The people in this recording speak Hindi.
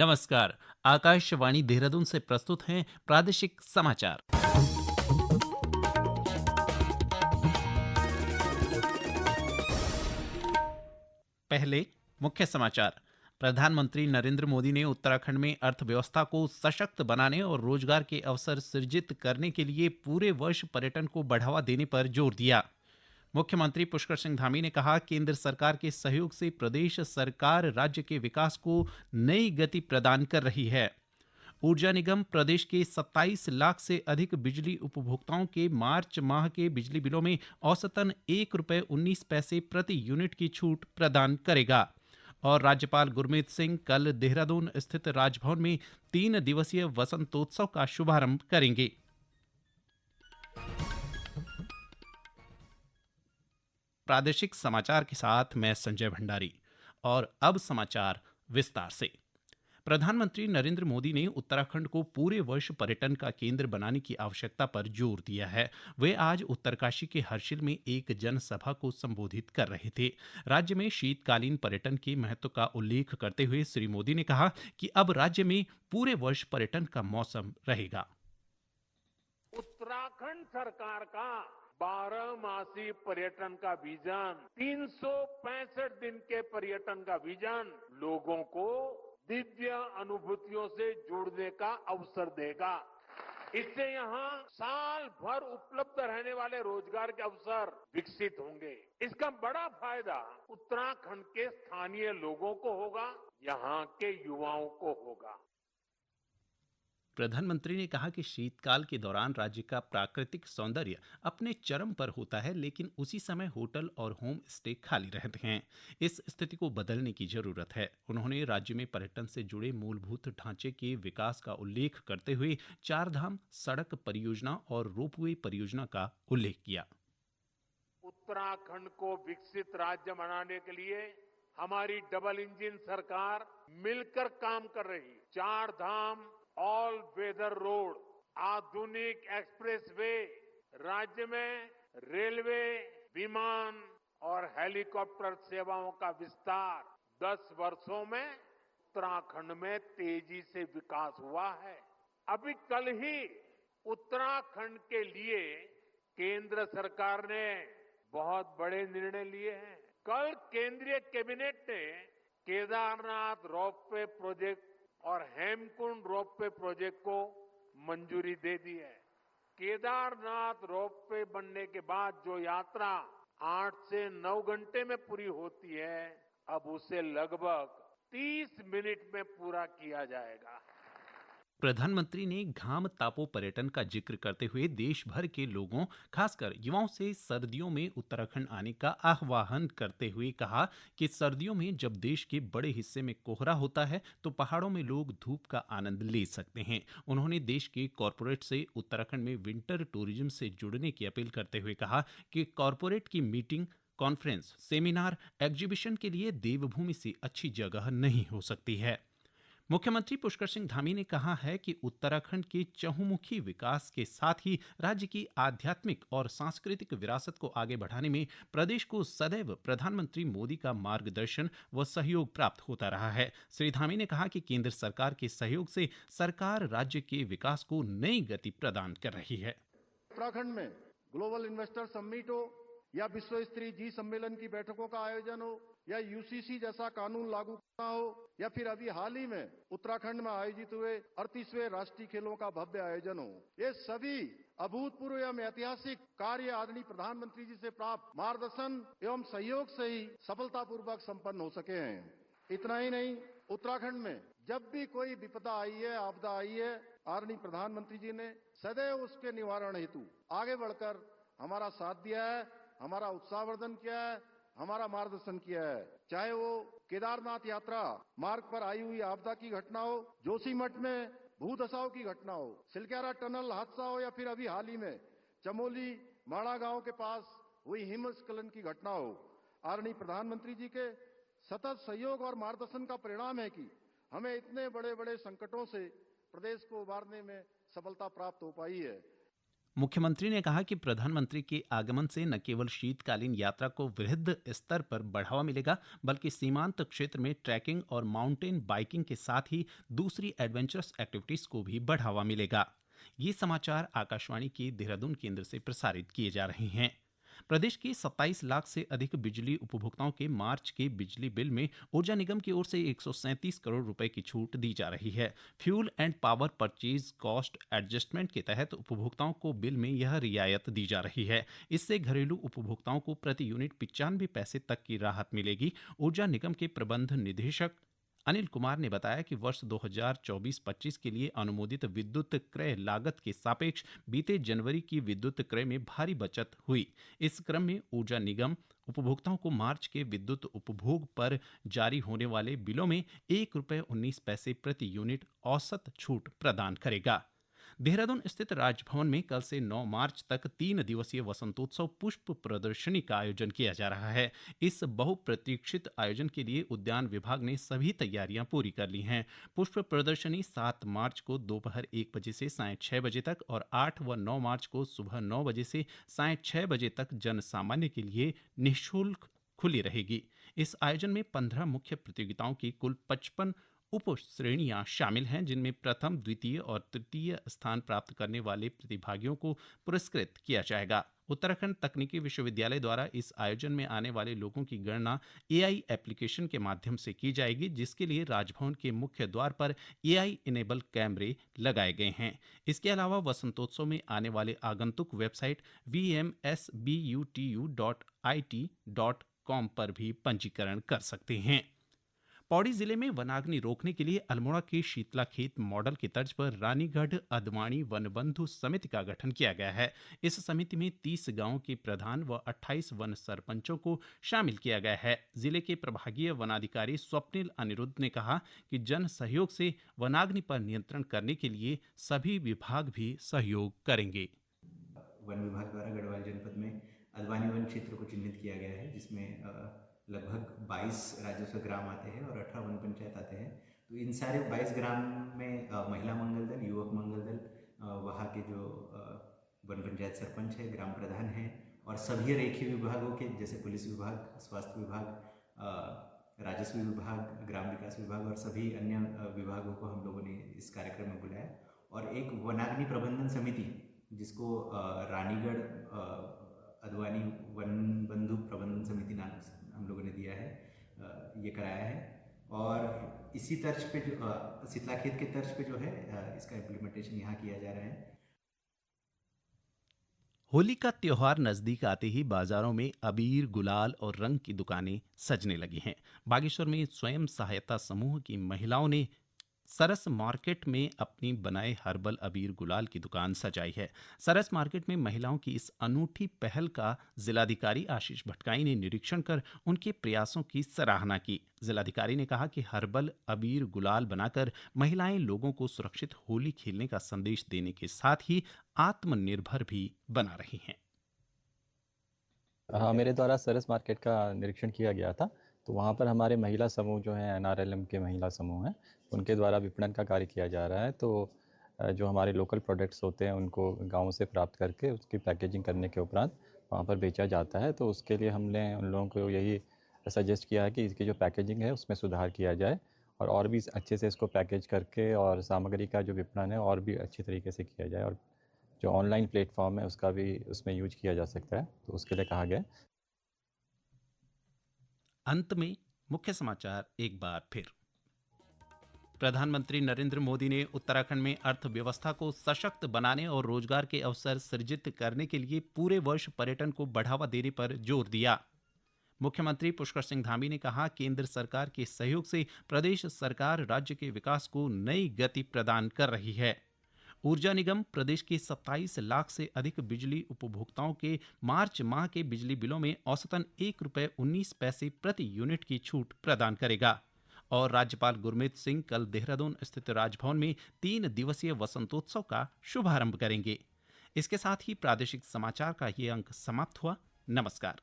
नमस्कार। आकाशवाणी देहरादून से प्रस्तुत हैं प्रादेशिक समाचार। पहले मुख्य समाचार। प्रधानमंत्री नरेंद्र मोदी ने उत्तराखंड में अर्थव्यवस्था को सशक्त बनाने और रोजगार के अवसर सृजित करने के लिए पूरे वर्ष पर्यटन को बढ़ावा देने पर जोर दिया। मुख्यमंत्री पुष्कर सिंह धामी ने कहा, केंद्र सरकार के सहयोग से प्रदेश सरकार राज्य के विकास को नई गति प्रदान कर रही है। ऊर्जा निगम प्रदेश के 27 लाख से अधिक बिजली उपभोक्ताओं के मार्च माह के बिजली बिलों में औसतन ₹1.19 प्रति यूनिट की छूट प्रदान करेगा। और राज्यपाल गुरमीत सिंह कल देहरादून स्थित राजभवन में 3 दिवसीय वसंतोत्सव का शुभारंभ करेंगे। प्रादेशिक समाचार के साथ मैं संजय भंडारी। और अब समाचार विस्तार से। प्रधानमंत्री नरेंद्र मोदी ने उत्तराखंड को पूरे वर्ष पर्यटन का केंद्र बनाने की आवश्यकता पर जोर दिया है। वे आज उत्तरकाशी के हर्षिल में एक जनसभा को संबोधित कर रहे थे। राज्य में शीतकालीन पर्यटन के महत्व का उल्लेख करते हुए श्री मोदी ने कहा कि अब राज्य में पूरे वर्ष पर्यटन का मौसम रहेगा। उत्तराखंड सरकार का 12 मासी पर्यटन का विजन, 365 दिन के पर्यटन का विजन लोगों को दिव्य अनुभूतियों से जुड़ने का अवसर देगा। इससे यहाँ साल भर उपलब्ध रहने वाले रोजगार के अवसर विकसित होंगे। इसका बड़ा फायदा उत्तराखंड के स्थानीय लोगों को होगा, यहाँ के युवाओं को होगा। प्रधानमंत्री ने कहा कि शीतकाल के दौरान राज्य का प्राकृतिक सौंदर्य अपने चरम पर होता है, लेकिन उसी समय होटल और होम स्टे खाली रहते हैं। इस स्थिति को बदलने की जरूरत है। उन्होंने राज्य में पर्यटन से जुड़े मूलभूत ढांचे के विकास का उल्लेख करते हुए चार धाम सड़क परियोजना और रोपवे परियोजना का उल्लेख किया। उत्तराखंड को विकसित राज्य बनाने के लिए हमारी डबल इंजन सरकार मिलकर काम कर रही है। चार धाम ऑल वेदर रोड, आधुनिक एक्सप्रेसवे, राज्य में रेलवे, विमान और हेलीकॉप्टर सेवाओं का विस्तार 10 वर्षों में उत्तराखंड में तेजी से विकास हुआ है। अभी कल ही उत्तराखंड के लिए केंद्र सरकार ने बहुत बड़े निर्णय लिए हैं। कल केंद्रीय कैबिनेट ने केदारनाथ रोपवे प्रोजेक्ट और हेमकुंड रोपवे प्रोजेक्ट को मंजूरी दे दी है। केदारनाथ रोपवे बनने के बाद जो यात्रा 8 से 9 घंटे में पूरी होती है, अब उसे लगभग 30 मिनट में पूरा किया जाएगा। प्रधानमंत्री ने घाम तापो पर्यटन का जिक्र करते हुए देश भर के लोगों, खासकर युवाओं से सर्दियों में उत्तराखंड आने का आह्वान करते हुए कहा कि सर्दियों में जब देश के बड़े हिस्से में कोहरा होता है तो पहाड़ों में लोग धूप का आनंद ले सकते हैं। उन्होंने देश के कॉरपोरेट से उत्तराखंड में विंटर टूरिज्म से जुड़ने की अपील करते हुए कहा कि कॉरपोरेट की मीटिंग, कॉन्फ्रेंस, सेमिनार, एग्जीबिशन के लिए देवभूमि से अच्छी जगह नहीं हो सकती है। मुख्यमंत्री पुष्कर सिंह धामी ने कहा है कि उत्तराखंड के चहुमुखी विकास के साथ ही राज्य की आध्यात्मिक और सांस्कृतिक विरासत को आगे बढ़ाने में प्रदेश को सदैव प्रधानमंत्री मोदी का मार्गदर्शन व सहयोग प्राप्त होता रहा है। श्री धामी ने कहा कि केंद्र सरकार के सहयोग से सरकार राज्य के विकास को नई गति प्रदान कर रही है। उत्तराखंड में ग्लोबल इन्वेस्टर समिट हो या विश्व स्तरीय जी सम्मेलन की बैठकों का आयोजन हो या यूसीसी जैसा कानून लागू करना हो या फिर अभी हाल ही में उत्तराखंड में आयोजित हुए 38वें राष्ट्रीय खेलों का भव्य आयोजन हो, ये सभी अभूतपूर्व एवं ऐतिहासिक कार्य आदरणीय प्रधानमंत्री जी से प्राप्त मार्गदर्शन एवं सहयोग से ही सफलतापूर्वक संपन्न हो सके हैं। इतना ही नहीं, उत्तराखंड में जब भी कोई विपदा आई है, आपदा आई है, आदरणीय प्रधानमंत्री जी ने सदैव उसके निवारण हेतु आगे बढ़कर हमारा साथ दिया है, हमारा उत्साहवर्धन किया है, हमारा मार्गदर्शन किया है। चाहे वो केदारनाथ यात्रा मार्ग पर आई हुई आपदा की घटना हो, जोशीमठ में भूधसाव की घटना हो, सिलक्यारा टनल हादसा हो या फिर अभी हाल ही में चमोली माड़ा गांव के पास हुई हिमस्खलन की घटना हो, आदरणीय प्रधानमंत्री जी के सतत सहयोग और मार्गदर्शन का परिणाम है कि हमें इतने बड़े बड़े संकटों से प्रदेश को उबारने में सफलता प्राप्त हो पाई है। मुख्यमंत्री ने कहा कि प्रधानमंत्री के आगमन से न केवल शीतकालीन यात्रा को वृहद स्तर पर बढ़ावा मिलेगा, बल्कि सीमांत क्षेत्र में ट्रैकिंग और माउंटेन बाइकिंग के साथ ही दूसरी एडवेंचरस एक्टिविटीज को भी बढ़ावा मिलेगा। ये समाचार आकाशवाणी के देहरादून केंद्र से प्रसारित किए जा रहे हैं। प्रदेश के 27 लाख से अधिक बिजली उपभोक्ताओं के मार्च के बिजली बिल में ऊर्जा निगम की ओर से 137 करोड़ रुपए की छूट दी जा रही है। Fuel and power purchase cost adjustment के तहत उपभोक्ताओं को बिल में यह रियायत दी जा रही है। इससे घरेलू उपभोक्ताओं को प्रति यूनिट 95 पैसे तक की राहत मिलेगी। ऊर्जा निगम के प्रबंध निदेशक अनिल कुमार ने बताया कि वर्ष 2024-25 के लिए अनुमोदित विद्युत क्रय लागत के सापेक्ष बीते जनवरी की विद्युत क्रय में भारी बचत हुई। इस क्रम में ऊर्जा निगम उपभोक्ताओं को मार्च के विद्युत उपभोग पर जारी होने वाले बिलों में ₹1.19 प्रति यूनिट औसत छूट प्रदान करेगा। देहरादून स्थित राजभवन में कल से 9 मार्च तक 3 दिवसीय वसंतोत्सव पुष्प प्रदर्शनी का आयोजन किया जा रहा है। इस बहुप्रतीक्षित आयोजन के लिए उद्यान विभाग ने सभी तैयारियां पूरी कर ली हैं। पुष्प प्रदर्शनी 7 मार्च को दोपहर 1 बजे से सायं 6 बजे तक और 8 व 9 मार्च को सुबह 9 बजे से सायं 6 बजे तक जन सामान्य के लिए निःशुल्क खुली रहेगी। इस आयोजन में 15 मुख्य प्रतियोगिताओं की कुल 55 उप श्रेणियां शामिल हैं, जिनमें प्रथम, द्वितीय और तृतीय स्थान प्राप्त करने वाले प्रतिभागियों को पुरस्कृत किया जाएगा। उत्तराखंड तकनीकी विश्वविद्यालय द्वारा इस आयोजन में आने वाले लोगों की गणना एआई एप्लीकेशन के माध्यम से की जाएगी, जिसके लिए राजभवन के मुख्य द्वार पर एआई इनेबल कैमरे लगाए गए हैं। इसके अलावा वसंतोत्सव में आने वाले आगंतुक वेबसाइट vmsbutu.it.com पर भी पंजीकरण कर सकते हैं। पौड़ी जिले में वनाग्नि रोकने के लिए अल्मोड़ा के शीतला खेत मॉडल की तर्ज पर रानीगढ़ अदवाणी वनबंधु समिति का गठन किया गया है। इस समिति में 30 गांवों के प्रधान व 28 वन सरपंचों को शामिल किया गया है। जिले के प्रभागीय वनाधिकारी स्वप्निल अनिरुद्ध ने कहा कि जन सहयोग से वनाग्नि पर नियंत्रण करने के लिए सभी विभाग भी सहयोग करेंगे। वन विभाग द्वारा गढ़वाल जनपद में अदवानी वन क्षेत्र को चिन्हित किया गया है, जिसमें लगभग 22 राजस्व ग्राम आते हैं और 18 वन पंचायत आते हैं। तो इन सारे 22 ग्राम में महिला मंगल दल, युवक मंगल दल, वहाँ के जो वन पंचायत सरपंच है, ग्राम प्रधान है और सभी रेखीय विभागों के जैसे पुलिस विभाग, स्वास्थ्य विभाग, राजस्व विभाग, ग्राम विकास विभाग और सभी अन्य विभागों को हम लोगों ने इस कार्यक्रम में बुलाया और एक वनाग्नि प्रबंधन समिति जिसको रानीगढ़ अदवानी वन बंधु प्रबंधन समिति नाम हम लोगों ने दिया है, ये कराया है। और इसी तर्ज पे जो शीतला खेत के तर्ज पे जो है इसका इम्प्लीमेंटेशन यहाँ किया जा रहा है। होली का त्योहार नजदीक आते ही बाजारों में अबीर, गुलाल और रंग की दुकानें सजने लगी हैं। बागेश्वर में स्वयं सहायता समूह की महिलाओं ने सरस मार्केट में अपनी बनाए हर्बल अबीर गुलाल की दुकान सजाई है। सरस मार्केट में महिलाओं की इस अनूठी पहल का जिलाधिकारी आशीष भटकाई ने निरीक्षण कर उनके प्रयासों की सराहना की। जिलाधिकारी ने कहा कि हर्बल अबीर गुलाल बनाकर महिलाएं लोगों को सुरक्षित होली खेलने का संदेश देने के साथ ही आत्मनिर्भर भी बना रही हैं। हाँ, मेरे द्वारा सरस मार्केट का निरीक्षण किया गया था, तो वहाँ पर हमारे महिला समूह जो हैं, एनआरएलएम के महिला समूह हैं, उनके द्वारा विपणन का कार्य किया जा रहा है। तो जो हमारे लोकल प्रोडक्ट्स होते हैं उनको गाँव से प्राप्त करके उसकी पैकेजिंग करने के उपरांत वहाँ पर बेचा जाता है। तो उसके लिए हमने उन लोगों को यही सजेस्ट किया है कि इसकी जो पैकेजिंग है उसमें सुधार किया जाए और भी अच्छे से इसको पैकेज करके और सामग्री का जो विपणन है और भी अच्छी तरीके से किया जाए और जो ऑनलाइन प्लेटफॉर्म है उसका भी उसमें यूज किया जा सकता है, तो उसके लिए कहा गया। अंत में मुख्य समाचार एक बार फिर। प्रधानमंत्री नरेंद्र मोदी ने उत्तराखंड में अर्थव्यवस्था को सशक्त बनाने और रोजगार के अवसर सृजित करने के लिए पूरे वर्ष पर्यटन को बढ़ावा देने पर जोर दिया। मुख्यमंत्री पुष्कर सिंह धामी ने कहा, केंद्र सरकार के सहयोग से प्रदेश सरकार राज्य के विकास को नई गति प्रदान कर रही है। ऊर्जा निगम प्रदेश के 27 लाख से अधिक बिजली उपभोक्ताओं के मार्च माह के बिजली बिलों में औसतन ₹1.19 प्रति यूनिट की छूट प्रदान करेगा। और राज्यपाल गुरमीत सिंह कल देहरादून स्थित राजभवन में 3 दिवसीय वसंतोत्सव का शुभारंभ करेंगे। इसके साथ ही प्रादेशिक समाचार का ये अंक समाप्त हुआ। नमस्कार।